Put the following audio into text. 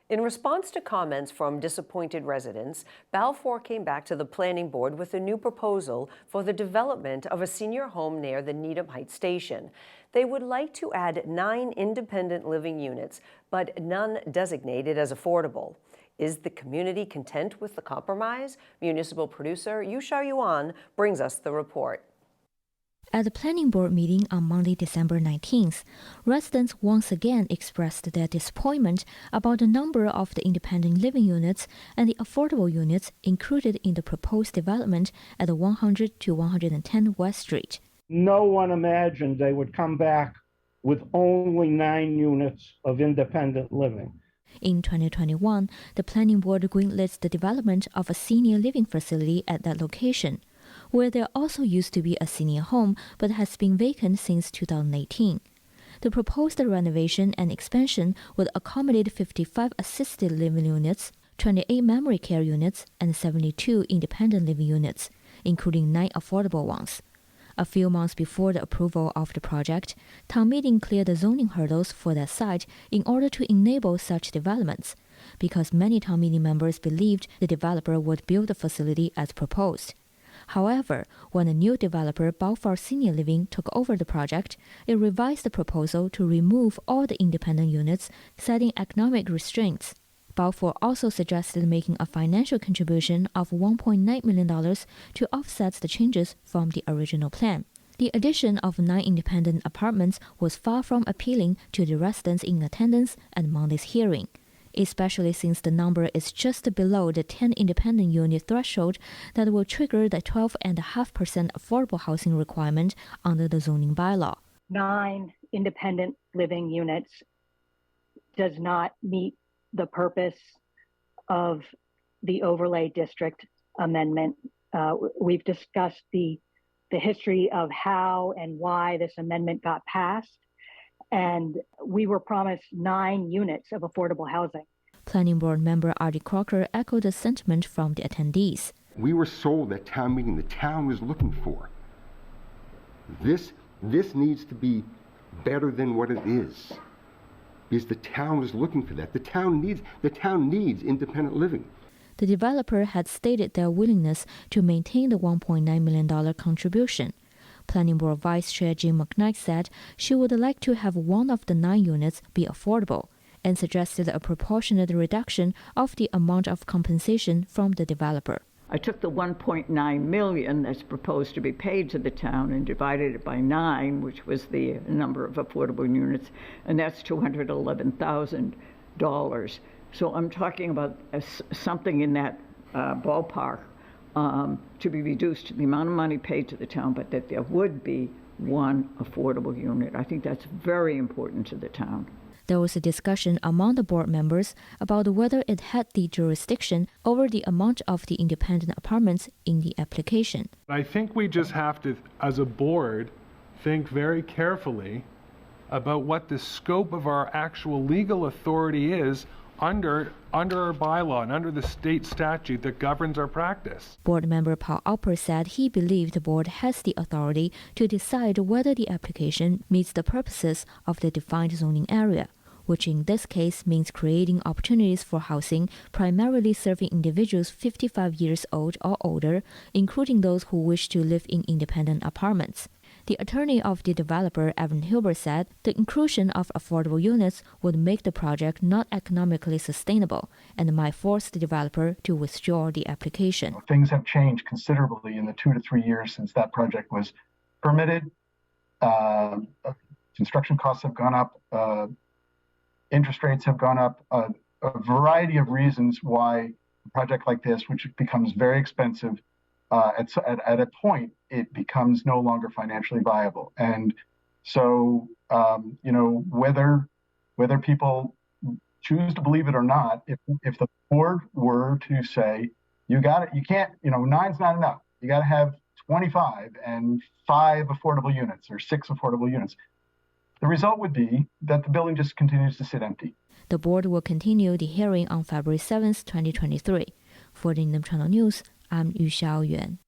In response to comments from disappointed residents, Belfour came back to the planning board with a new proposal for the development of a senior home near the Needham Heights station. They would like to add 9 independent living units, but none designated as affordable. Is the community content with the compromise? Municipal producer Yushar Yuan brings us the report. At the planning board meeting on Monday, December 19th, residents once again expressed their disappointment about the number of the independent living units and the affordable units included in the proposed development at the 100 to 110 West Street. No one imagined they would come back with only 9 units of independent living. In 2021, the planning board greenlit the development of a senior living facility at that location, where there also used to be a senior home but has been vacant since 2018. The proposed renovation and expansion would accommodate 55 assisted living units, 28 memory care units, and 72 independent living units, including 9 affordable ones. A few months before the approval of the project, town meeting cleared the zoning hurdles for that site in order to enable such developments, because many town meeting members believed the developer would build the facility as proposed. However, when the new developer Belfour Senior Living took over the project, it revised the proposal to remove all the independent units, citing economic restraints. Belfour also suggested making a financial contribution of $1.9 million to offset the changes from the original plan. The addition of 9 independent apartments was far from appealing to the residents in attendance at Monday's hearing, especially since the number is just below the 10 independent unit threshold that will trigger the 12.5% affordable housing requirement under the zoning bylaw. 9 independent living units does not meet the purpose of the overlay district amendment. We've discussed the history of how and why this amendment got passed, and we were promised 9 units of affordable housing. Planning board member Artie Crocker echoed the sentiment from the attendees. We were sold at town meeting the town was looking for. This needs to be better than what it is, because the town was looking for that. The town needs independent living. The developer had stated their willingness to maintain the $1.9 million contribution. Planning Board Vice Chair Jim McKnight said she would like to have one of the 9 units be affordable, and suggested a proportionate reduction of the amount of compensation from the developer. I took the $1.9 million that's proposed to be paid to the town and divided it by 9, which was the number of affordable units, and that's $211,000. So I'm talking about something in that ballpark to be reduced to the amount of money paid to the town, but that there would be 1 affordable unit. I think that's very important to the town. There was a discussion among the board members about whether it had the jurisdiction over the amount of the independent apartments in the application. I think we just have to, as a board, think very carefully about what the scope of our actual legal authority is under our bylaw and under the state statute that governs our practice. Board member Paul Alper said he believed the board has the authority to decide whether the application meets the purposes of the defined zoning area, which in this case means creating opportunities for housing primarily serving individuals 55 years old or older, including those who wish to live in independent apartments. The attorney of the developer, Evan Hilbert, said the inclusion of affordable units would make the project not economically sustainable and might force the developer to withdraw the application. Things have changed considerably in the 2 to 3 years since that project was permitted. Construction costs have gone up. Interest rates have gone up. A variety of reasons why a project like this, which becomes very expensive, at a point, it becomes no longer financially viable. And so, whether people choose to believe it or not, if the board were to say, you can't, 9's not enough. You got to have 25 and 5 affordable units or 6 affordable units. The result would be that the building just continues to sit empty. The board will continue the hearing on February 7th, 2023. For the News, I'm Yushar Yuan.